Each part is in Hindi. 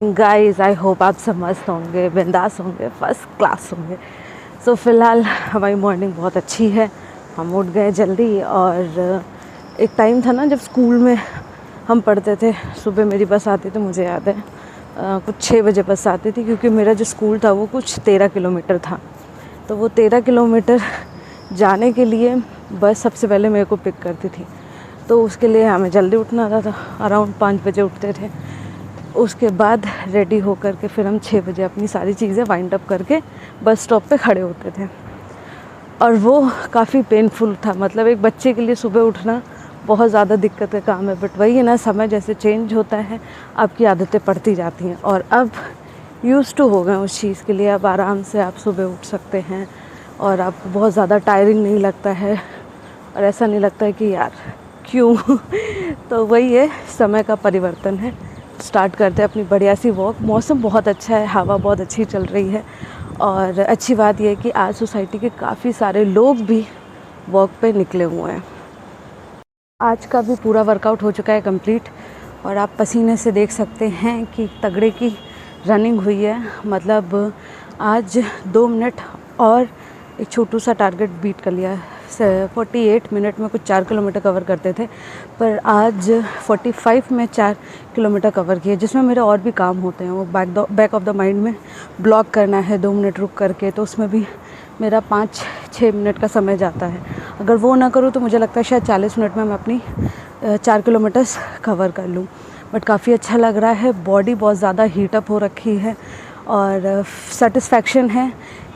गाइस आई होप आप सब मस्त होंगे, बिंदास होंगे, फर्स्ट क्लास होंगे। सो फ़िलहाल हमारी मॉर्निंग बहुत अच्छी है। हम उठ गए जल्दी और एक टाइम था ना जब स्कूल में हम पढ़ते थे, सुबह मेरी बस आती थी, मुझे याद है कुछ 6 बजे बस आती थी, क्योंकि मेरा जो स्कूल था वो कुछ 13 किलोमीटर था। तो वो 13 किलोमीटर जाने के लिए बस सबसे पहले मेरे को पिक करती थी। तो उसके लिए हमें जल्दी उठना था, अराउंड 5 बजे उठते थे। उसके बाद रेडी होकर के फिर हम 6 बजे अपनी सारी चीज़ें वाइंड अप करके बस स्टॉप पे खड़े होते थे। और वो काफ़ी पेनफुल था, मतलब एक बच्चे के लिए सुबह उठना बहुत ज़्यादा दिक्कत का काम है। बट वही है ना, समय जैसे चेंज होता है आपकी आदतें पड़ती जाती हैं और अब यूज़ टू हो गए उस चीज़ के लिए। अब आराम से आप सुबह उठ सकते हैं और आपको बहुत ज़्यादा टायरिंग नहीं लगता है और ऐसा नहीं लगता है कि यार क्यों तो वही है, समय का परिवर्तन है। स्टार्ट करते हैं अपनी बढ़िया सी वॉक। मौसम बहुत अच्छा है, हवा बहुत अच्छी चल रही है और अच्छी बात यह है कि आज सोसाइटी के काफ़ी सारे लोग भी वॉक पे निकले हुए हैं। आज का भी पूरा वर्कआउट हो चुका है कंप्लीट और आप पसीने से देख सकते हैं कि तगड़े की रनिंग हुई है। मतलब आज 2 मिनट और एक छोटू सा टारगेट बीट कर लिया। 48 मिनट में कुछ 4 किलोमीटर कवर करते थे, पर आज 45 में 4 किलोमीटर कवर किए, जिसमें मेरे और भी काम होते हैं। वो बैक ऑफ द माइंड में ब्लॉक करना है 2 मिनट रुक करके, तो उसमें भी मेरा 5-6 मिनट का समय जाता है। अगर वो ना करूँ तो मुझे लगता है शायद 40 मिनट में मैं अपनी 4 किलोमीटर्स कवर कर लूँ। बट काफ़ी अच्छा लग रहा है, बॉडी बहुत ज़्यादा हीटअप हो रखी है और सेटिस्फैक्शन है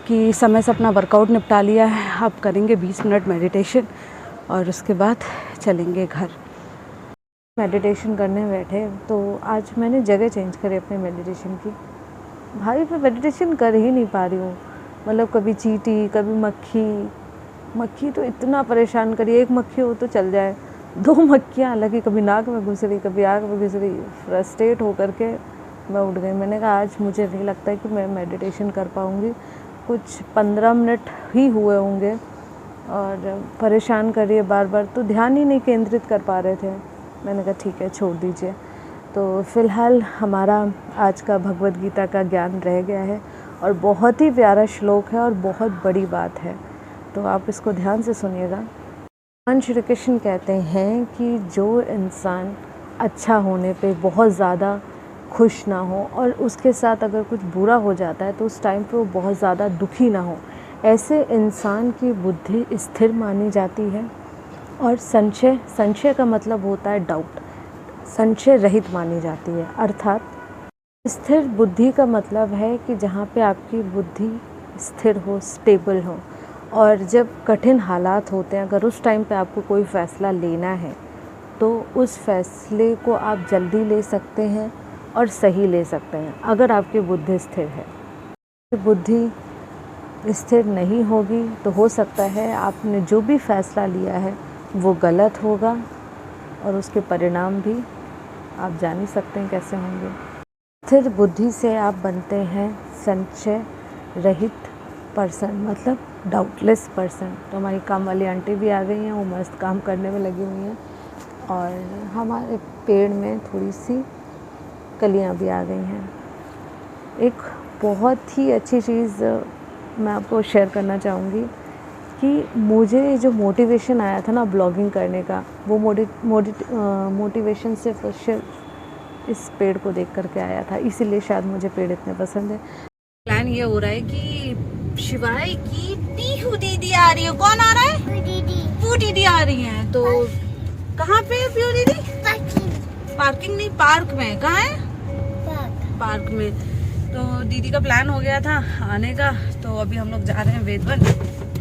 कि समय से अपना वर्कआउट निपटा लिया है। अब करेंगे 20 मिनट मेडिटेशन और उसके बाद चलेंगे घर। मेडिटेशन करने बैठे तो आज मैंने जगह चेंज करी अपने मेडिटेशन की। भाई मैं मेडिटेशन कर ही नहीं पा रही हूँ, मतलब कभी चींटी, कभी मक्खी तो इतना परेशान करी। एक मक्खी हो तो चल जाए, 2 मक्खियाँ हालांकि कभी नाक में घुस रही, कभी आँख में घुस रही। फ्रस्ट्रेट होकर के मैं उठ गई। मैंने कहा आज मुझे नहीं लगता है कि मैं मेडिटेशन कर पाऊँगी। कुछ 15 मिनट ही हुए होंगे और परेशान कर रही है बार बार, तो ध्यान ही नहीं केंद्रित कर पा रहे थे। मैंने कहा ठीक है छोड़ दीजिए। तो फ़िलहाल हमारा आज का भगवद गीता का ज्ञान रह गया है और बहुत ही प्यारा श्लोक है और बहुत बड़ी बात है, तो आप इसको ध्यान से सुनिएगा। भगवान श्री कृष्ण कहते हैं कि जो इंसान अच्छा होने पे बहुत ज़्यादा खुश ना हो और उसके साथ अगर कुछ बुरा हो जाता है तो उस टाइम पे वो बहुत ज़्यादा दुखी ना हो, ऐसे इंसान की बुद्धि स्थिर मानी जाती है। और संशय का मतलब होता है डाउट, संशय रहित मानी जाती है। अर्थात स्थिर बुद्धि का मतलब है कि जहाँ पे आपकी बुद्धि स्थिर हो, स्टेबल हो, और जब कठिन हालात होते हैं, अगर उस टाइम पे आपको कोई फ़ैसला लेना है तो उस फैसले को आप जल्दी ले सकते हैं और सही ले सकते हैं अगर आपकी बुद्धि स्थिर है। बुद्धि स्थिर नहीं होगी तो हो सकता है आपने जो भी फ़ैसला लिया है वो गलत होगा और उसके परिणाम भी आप जान ही सकते हैं कैसे होंगे। स्थिर बुद्धि से आप बनते हैं संशय रहित पर्सन, मतलब डाउटलेस पर्सन। तो हमारी काम वाली आंटी भी आ गई हैं, वो मस्त काम करने में लगी हुई हैं और हमारे पेड़ में थोड़ी सी कलियां भी आ गई हैं। एक बहुत ही अच्छी चीज़ मैं आपको शेयर करना चाहूँगी कि मुझे जो मोटिवेशन आया था ना ब्लॉगिंग करने का, वो मोटिवेशन सिर्फ इस पेड़ को देख करके आया था, इसीलिए शायद मुझे पेड़ इतने पसंद है। प्लान ये हो रहा है कि शिवाय की पीहू दीदी आ रही है। कौन आ रहा है? पू दीदी आ रही है। तो कहाँ पे पीहू दीदी? पार्किंग नहीं, पार्क में। कहाँ है? पार्क में। तो दीदी का प्लान हो गया था आने का, तो अभी हम लोग जा रहे हैं वेदवन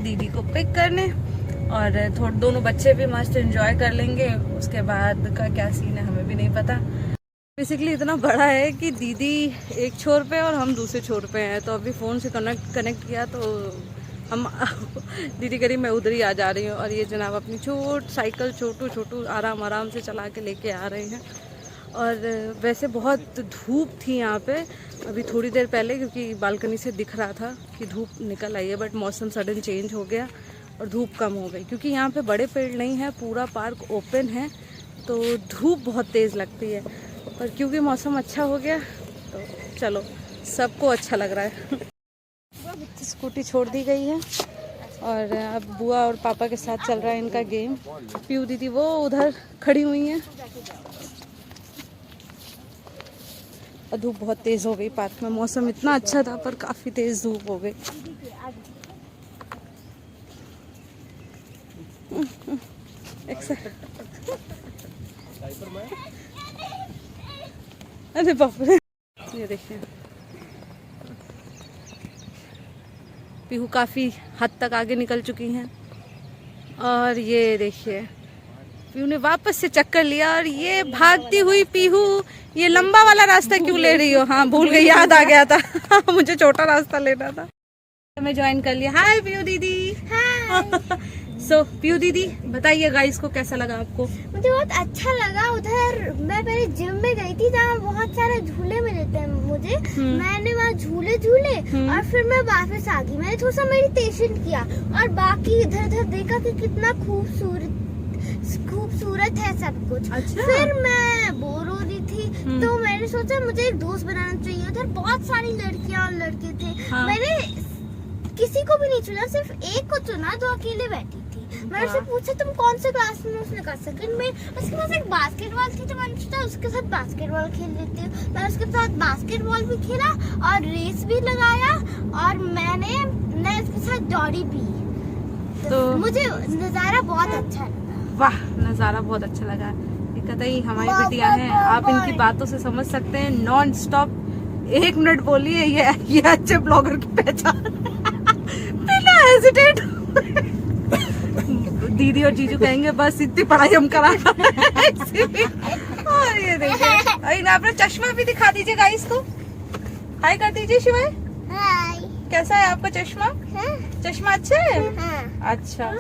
दीदी को पिक करने और थोड़े दोनों बच्चे भी मस्त एंजॉय कर लेंगे। उसके बाद का क्या सीन है हमें भी नहीं पता। बेसिकली इतना बड़ा है कि दीदी एक छोर पे और हम दूसरे छोर पे हैं, तो अभी फ़ोन से कनेक्ट किया तो हम दीदी करी मैं उधर ही आ जा रही हूँ और ये जनाब अपनी साइकिल छोटू आराम से चला के लेके आ रहे हैं। और वैसे बहुत धूप थी यहाँ पे अभी थोड़ी देर पहले, क्योंकि बालकनी से दिख रहा था कि धूप निकल आई है, बट मौसम सडन चेंज हो गया और धूप कम हो गई। क्योंकि यहाँ पे बड़े पेड़ नहीं है, पूरा पार्क ओपन है, तो धूप बहुत तेज़ लगती है। पर क्योंकि मौसम अच्छा हो गया तो चलो सबको अच्छा लग रहा है। स्कूटी छोड़ दी गई है और अब बुआ और पापा के साथ चल रहा है इनका गेम। पीयू दीदी वो उधर खड़ी हुई हैं। धूप बहुत तेज हो गई पार्क में, मौसम इतना अच्छा था पर काफी तेज धूप हो गई। अरे बाप रे, ये देखिए पीहू काफी हद तक आगे निकल चुकी हैं और ये देखिए पीहू ने वापस से चक्कर लिया और ये भागती हुई पीहू, ये लंबा वाला रास्ता क्यों ले रही हो? हाँ भूल गई, याद आ गया था मुझे छोटा रास्ता लेना था। मैं ज्वाइन कर लिया। हाय पीहू दीदी। सो पीयू दीदी बताइए गाइस को कैसा लगा आपको? मुझे बहुत अच्छा लगा। उधर मैं पहले जिम में गई थी जहाँ बहुत सारे झूले मिले थे मुझे। मैंने वहाँ झूले झूले और फिर मैं वापस आ गई। मैंने थोड़ा सा मेडिटेशन किया और बाकी इधर उधर देखा कि कितना खूबसूरत है सब कुछ। अच्छा। फिर मैं बोर हो रही थी तो मैंने सोचा मुझे एक दोस्त बनाना चाहिए। उधर बहुत सारी लड़कियाँ और लड़के थे। हाँ। मैंने किसी को भी नहीं चुना, सिर्फ एक को चुना जो अकेले बैठी थी। मैंने उससे पूछा तुम कौन से क्लास में? उसने कहा सेकंड में। उसके पास एक बास्केटबॉल थी तो मैंने सोचा उसके साथ बास्केटबॉल खेल लेती हूँ। मैंने उसके साथ बास्केटबॉल भी खेला और रेस भी लगाया और मैंने उसके साथ दौड़ी भी। तो मुझे नजारा बहुत अच्छा लगा। वाह, नजारा बहुत अच्छा लगा। कतई हमारी बिटिया है, आप इनकी बातों से समझ सकते हैं। नॉन स्टॉप 1 मिनट बोलिए, ये अच्छे ब्लॉगर की पहचान बिना हेजिटेट। दीदी और जीजू कहेंगे बस इतनी पढ़ाई हम करा। और ये देखिए अपना चश्मा भी दिखा दीजिए गाइस को। हाय कर दीजिए शिवाय। हाय। कैसा है आपका चश्मा? चश्मा अच्छा है? अच्छा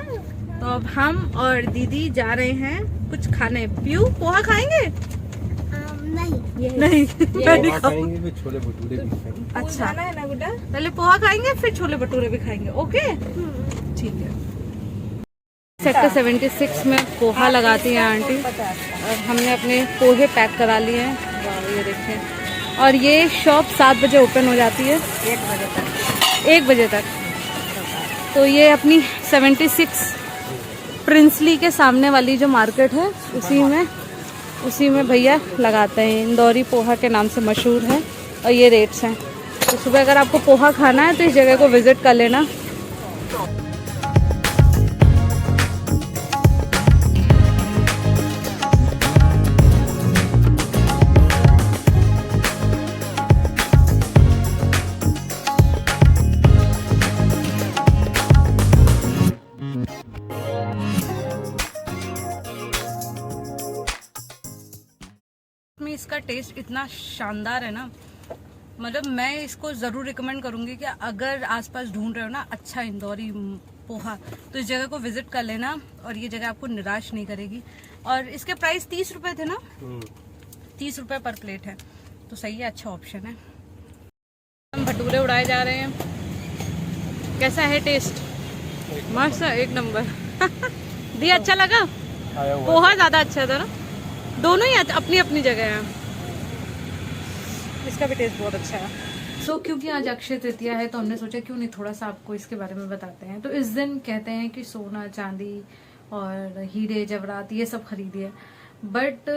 तो अब हम और दीदी जा रहे हैं कुछ खाने। पीयू पोहा खाएंगे? नहीं खाएंगे फिर छोले भटूरे भी खाएंगे। अच्छा है ना गुड्डा, पहले पोहा खाएंगे फिर छोले भटूरे भी खाएंगे। ओके ठीक है। सेक्टर 76 में पोहा लगाती हैं आंटी और हमने अपने पोहे पैक करा लिए हैं। ये देखें और ये शॉप 7 बजे ओपन हो जाती है, 1 बजे तक। तो ये अपनी 76 प्रिंसली के सामने वाली जो मार्केट है उसी में भैया लगाते हैं। इंदौरी पोहा के नाम से मशहूर है और ये रेट्स हैं। तो सुबह अगर आपको पोहा खाना है तो इस जगह को विजिट कर लेना। इसका टेस्ट इतना शानदार है ना, मतलब मैं इसको ज़रूर रिकमेंड करूँगी कि अगर आसपास ढूंढ रहे हो ना अच्छा इंदौरी पोहा तो इस जगह को विजिट कर लेना और ये जगह आपको निराश नहीं करेगी। और इसके प्राइस 30 रुपये थे ना, 30 रुपये पर प्लेट है तो सही है, अच्छा ऑप्शन है। हम भटूरे उड़ाए जा रहे हैं। कैसा है टेस्ट? मस्त है, 1 नंबर। दी अच्छा लगा? पोहा ज़्यादा अच्छा था ना, दोनों ही अपनी अपनी जगह है। इसका भी टेस्ट बहुत अच्छा है। क्योंकि आज अक्षय तृतीया है तो हमने सोचा क्यों नहीं थोड़ा सा आपको इसके बारे में बताते हैं। तो इस दिन कहते हैं कि सोना चांदी और हीरे जवाहरात ये सब खरीदिए, बट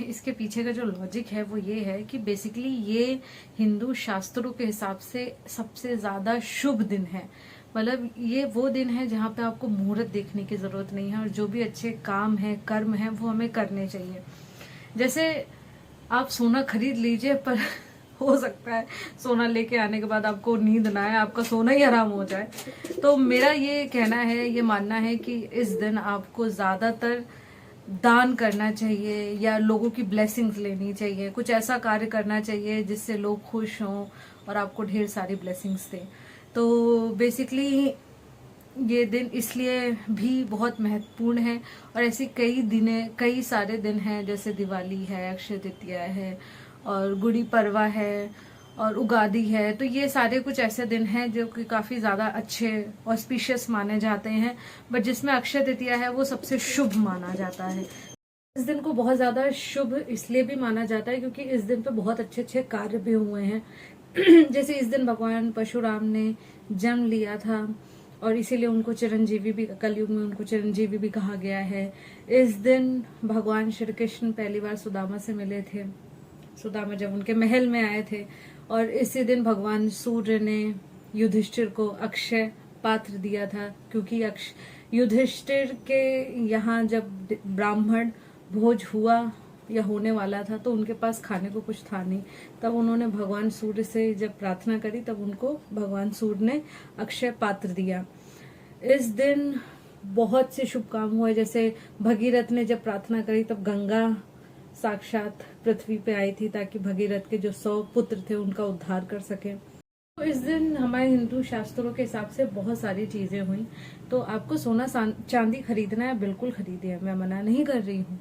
इसके पीछे का जो लॉजिक है वो ये है कि बेसिकली ये हिंदू शास्त्रों के हिसाब से सबसे ज़्यादा शुभ दिन है। मतलब ये वो दिन है जहाँ पे आपको मुहूर्त देखने की ज़रूरत नहीं है और जो भी अच्छे काम है कर्म है वो हमें करने चाहिए। जैसे आप सोना खरीद लीजिए पर हो सकता है सोना लेके आने के बाद आपको नींद ना आए, आपका सोना ही हराम हो जाए। तो मेरा ये कहना है, ये मानना है कि इस दिन आपको ज़्यादातर दान करना चाहिए या लोगों की ब्लेसिंग्स लेनी चाहिए, कुछ ऐसा कार्य करना चाहिए जिससे लोग खुश हों और आपको ढेर सारी ब्लेसिंग्स दें। तो बेसिकली ये दिन इसलिए भी बहुत महत्वपूर्ण है और ऐसे कई सारे दिन हैं, जैसे दिवाली है, अक्षय तृतीया है और गुड़ी पड़वा है और उगादी है। तो ये सारे कुछ ऐसे दिन हैं जो कि काफ़ी ज़्यादा अच्छे ऑस्पिशियस माने जाते हैं, बट जिसमें अक्षय तृतीया है वो सबसे शुभ माना जाता है। इस दिन को बहुत ज्यादा शुभ इसलिए भी माना जाता है क्योंकि इस दिन पे बहुत अच्छे अच्छे कार्य भी हुए हैं। जैसे इस दिन भगवान परशुराम ने जन्म लिया था और इसीलिए उनको चिरंजीवी भी, कलयुग में उनको चिरंजीवी भी कहा गया है। इस दिन भगवान श्री कृष्ण पहली बार सुदामा से मिले थे, सुदामा जब उनके महल में आए थे। और इसी दिन भगवान सूर्य ने युधिष्ठिर को अक्षय पात्र दिया था क्योंकि युधिष्ठिर के यहाँ जब ब्राह्मण भोज हुआ या होने वाला था तो उनके पास खाने को कुछ था नहीं, तब उन्होंने भगवान सूर्य से जब प्रार्थना करी तब उनको भगवान सूर्य ने अक्षय पात्र दिया। इस दिन बहुत से शुभ काम हुए, जैसे भगीरथ ने जब प्रार्थना करी तब गंगा साक्षात पृथ्वी पे आई थी ताकि भगीरथ के जो 100 पुत्र थे उनका उद्धार कर सके। तो इस दिन हमारे हिंदू शास्त्रों के हिसाब से बहुत सारी चीजें हुई। तो आपको सोना चांदी खरीदना है, बिल्कुल खरीदिए, मैं मना नहीं कर रही हूँ,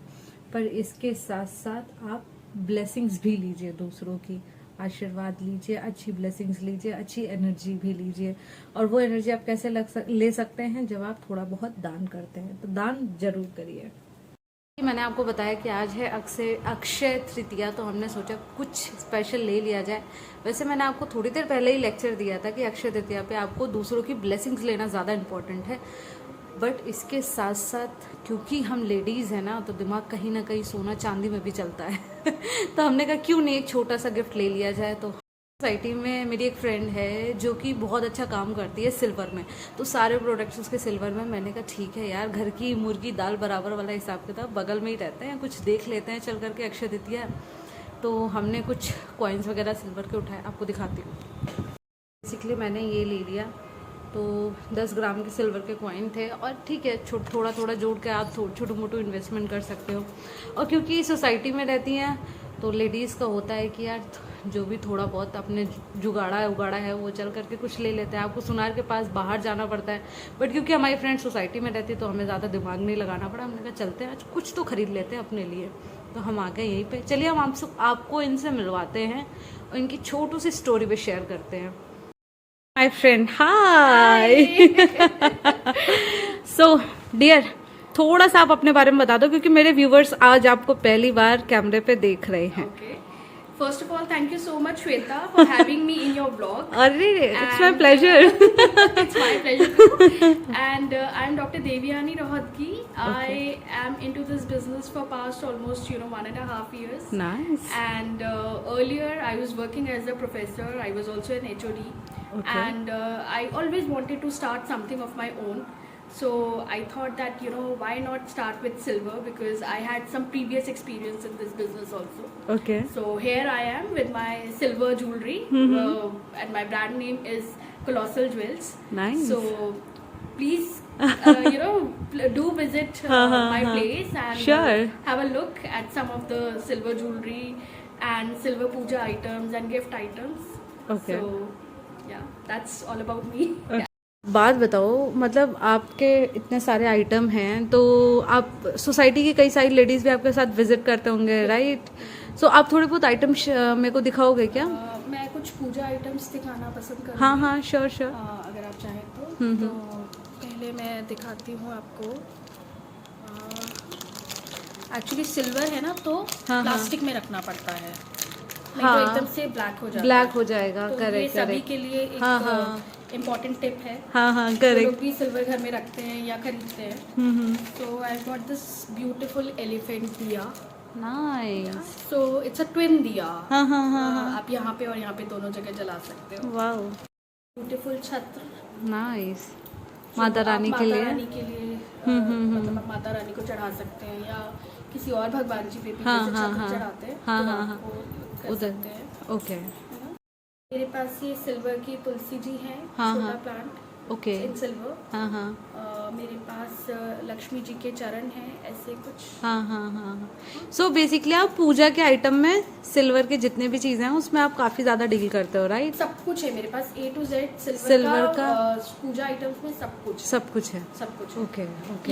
पर इसके साथ साथ आप ब्लेसिंग्स भी लीजिए, दूसरों की आशीर्वाद लीजिए, अच्छी ब्लेसिंग्स लीजिए, अच्छी एनर्जी भी लीजिए। और वो एनर्जी आप कैसे ले सकते हैं, जब आप थोड़ा बहुत दान करते हैं, तो दान जरूर करिए। मैंने आपको बताया कि आज है अक्षय तृतीया, तो हमने सोचा कुछ स्पेशल ले लिया जाए। वैसे मैंने आपको थोड़ी देर पहले ही लेक्चर दिया था कि अक्षय तृतीया पे आपको दूसरों की ब्लेसिंग्स लेना ज़्यादा इम्पोर्टेंट है, बट इसके साथ साथ क्योंकि हम लेडीज़ हैं ना, तो दिमाग कहीं ना कहीं सोना चांदी में भी चलता है। तो हमने कहा क्यों नहीं एक छोटा सा गिफ्ट ले लिया जाए। तो सोसाइटी में मेरी एक फ्रेंड है जो कि बहुत अच्छा काम करती है सिल्वर में, तो सारे प्रोडक्ट्स उसके सिल्वर में। मैंने कहा ठीक है यार, घर की मुर्गी दाल बराबर वाला हिसाब किताब, बगल में ही रहते हैं, कुछ देख लेते हैं चल करके, अक्षय तृतीया है। तो हमने कुछ कॉइन्स वगैरह सिल्वर के उठाए, आपको दिखाती हूँ। बेसिकली मैंने ये ले लिया, तो 10 ग्राम के सिल्वर के कॉइन थे, और ठीक है थोड़ा थोड़ा जोड़ के आप छोटू मोटू इन्वेस्टमेंट कर सकते हो। और क्योंकि सोसाइटी में रहती हैं तो लेडीज़ का होता है कि यार जो भी थोड़ा बहुत अपने उगाड़ा है वो चल करके कुछ ले लेते हैं। आपको सुनार के पास बाहर जाना पड़ता है, बट क्योंकि हमारी फ्रेंड सोसाइटी में रहती है तो हमें ज़्यादा दिमाग नहीं लगाना पड़ा। हमने कहा चलते हैं आज कुछ तो खरीद लेते हैं अपने लिए, तो हम आ गए यहीं पे। चलिए हम आपको इनसे मिलवाते हैं और इनकी छोटू सी स्टोरी भी शेयर करते हैं। My friend, hi. So dear, थोड़ा सा आप अपने बारे में बता दो क्योंकि मेरे व्यूवर्स आज आपको पहली बार कैमरे पे देख रहे हैं। First of all, thank you so much, Shweta, for having me in your vlog. अरे, it's my pleasure. It's my pleasure too. And I'm Dr. Devyani Rohatgi. Okay. I am into this business for past almost 1.5 years. Nice. And earlier I was working as a professor. I was also an HOD. Okay. And I always wanted to start something of my own. So I thought that why not start with silver, because I had some previous experience in this business also. Okay. So here I am with my silver jewelry, and my brand name is Colossal Jewels. Nice. So please, do visit my place and Sure. have a look at some of the silver jewelry and silver puja items and gift items. Okay. So yeah, that's all about me. Okay. बात बताओ, मतलब आपके इतने सारे आइटम हैं तो आप सोसाइटी की कई सारी लेडीज़ भी आपके साथ विजिट करते होंगे, राइट? सो आप थोड़े बहुत आइटम मेरे को दिखाओगे क्या? मैं कुछ पूजा आइटम्स दिखाना पसंद करूँगी। हाँ, श्योर। अगर आप चाहें तो पहले मैं दिखाती हूँ आपको। एक्चुअली सिल्वर है ना, तो प्लास्टिक में रखना पड़ता है, नहीं तो एकदम से ब्लैक हो जाएगा। तो करेक्ट, सभी के लिए एक इम्पोर्टेंट टिप है। करेक्ट। लोग भी सिल्वर घर में रखते हैं या खरीदते हैं। तो I got this beautiful elephant diya. Nice. So it's a twin diya. हाँ। आप यहाँ पे और यहाँ पे दोनों जगह जला सकते हो। वाओ, ब्यूटीफुल छत्र। नाइस। माता रानी के लिए मतलब आप माता रानी को चढ़ा सकते हैं या किसी और भगवान जी पे भी छत्र चढ़ाते हैं, तो आप वो कर सकते हैं। ओके। मेरे पास ये सिल्वर की तुलसी जी है, छोटा प्लांट। ओके। इन सिल्वर। हाँ। मेरे पास लक्ष्मी जी के चरण हैं, ऐसे कुछ। हाँ। सो बेसिकली आप पूजा के आइटम में सिल्वर के जितने भी चीजें हैं उसमें आप काफी ज्यादा डील करते हो, राइट? सब कुछ है मेरे पास, A to Z सिल्वर का पूजा आइटम्स में सब कुछ है। सब कुछ। ओके।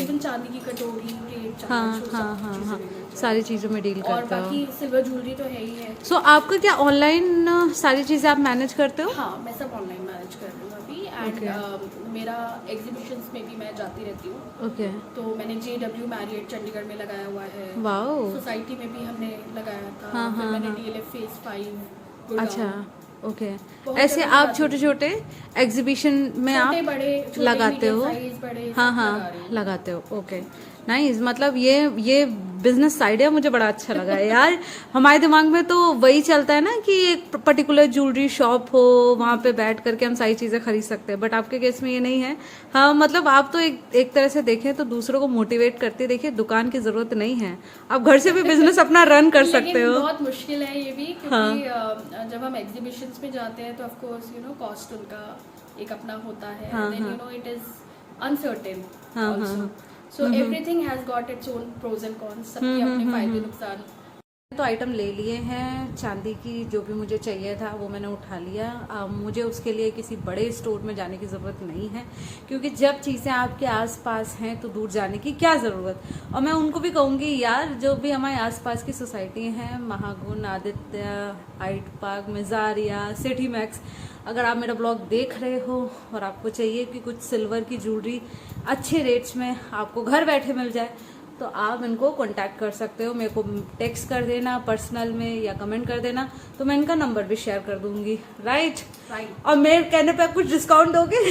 इवन चांदी की कटोरी, प्लेट, हाँ, सारी चीजों में डील करते हो। और बाकी सिल्वर ज्वेलरी तो है ही है। सो आपका क्या ऑनलाइन सारी चीजें आप मैनेज करते हो? हाँ, मैं सब ऑनलाइन मैनेज कर रही हूँ अभी। एंड मेरा एग्जीबिशंस में भी मैं जाती रहती हूँ। ओके, तो मैंने JW मैरियट चंडीगढ़ में लगाया हुआ है, वाओ, सोसाइटी में भी हमने लगाया था, हाँ, फिर हाँ, मैंने हाँ। DLF फेज 5 अच्छा, ओके। बहुत ऐसे जगह आप लगाती छोटे छोटे एग्जीबिशन में आप लगाते हो? बड़े हाँ सब हाँ लगा रही हूँ। लगाते हो, ओके, नाइस। मतलब ये बिजनेस आइडिया मुझे बड़ा अच्छा लगा है यार। हमारे दिमाग में तो वही चलता है ना कि एक पर्टिकुलर ज्वेलरी शॉप हो, वहाँ पे बैठ करके हम सारी चीजें खरीद सकते हैं, बट आपके केस में ये नहीं है। हाँ, मतलब आप तो एक तरह से देखें तो दूसरों को मोटिवेट करते, देखिए दुकान की जरूरत नहीं है, आप घर से भी बिजनेस अपना रन कर सकते लेकिन हो। बहुत मुश्किल है ये भी, क्योंकि जब हम एग्जीबिशंस में जाते हैं तो ऑफ कोर्स कॉस्ट उनका एक अपना होता है, हाँ, देन हाँ। इट इज अनसर्टेन हाँ, आल्सो, हाँ। So everything has got its own pros and cons, सबके अपने फायदे नुकसान। तो आइटम ले लिए हैं, चांदी की जो भी मुझे चाहिए था वो मैंने उठा लिया। मुझे उसके लिए किसी बड़े स्टोर में जाने की ज़रूरत नहीं है, क्योंकि जब चीज़ें आपके आसपास हैं तो दूर जाने की क्या ज़रूरत। और मैं उनको भी कहूँगी यार, जो भी हमारे आसपास की सोसाइटी हैं, Mahagun, Aditya, Hyde Park, Mezzaria, city max, अगर आप मेरा ब्लॉग देख रहे हो और आपको चाहिए कि कुछ सिल्वर की ज्वेलरी अच्छे रेट्स में आपको घर बैठे मिल जाए, तो आप इनको कांटेक्ट कर सकते हो। मेरे को टेक्स्ट कर देना पर्सनल में या कमेंट कर देना, तो मैं इनका नंबर भी शेयर कर दूंगी। राइट। और मेरे कहने पे आप कुछ डिस्काउंट दोगे?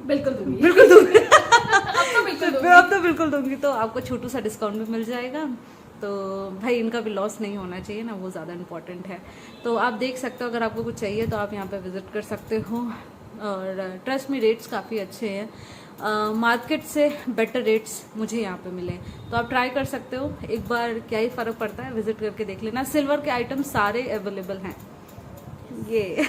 बिल्कुल दूंगी, बिल्कुल दूंगी। अब तो बिल्कुल दूंगी। तो आपको छोटू सा डिस्काउंट भी मिल जाएगा। तो भाई इनका भी लॉस नहीं होना चाहिए ना, वो ज़्यादा इम्पोर्टेंट है। तो आप देख सकते हो, अगर आपको कुछ चाहिए तो आप यहाँ पे विजिट कर सकते हो। और ट्रस्ट में रेट्स काफ़ी अच्छे हैं, मार्केट से बेटर रेट्स मुझे यहाँ पे मिले, तो आप ट्राई कर सकते हो एक बार। क्या ही फ़र्क पड़ता है, विजिट करके देख लेना। सिल्वर के आइटम सारे अवेलेबल हैं। ये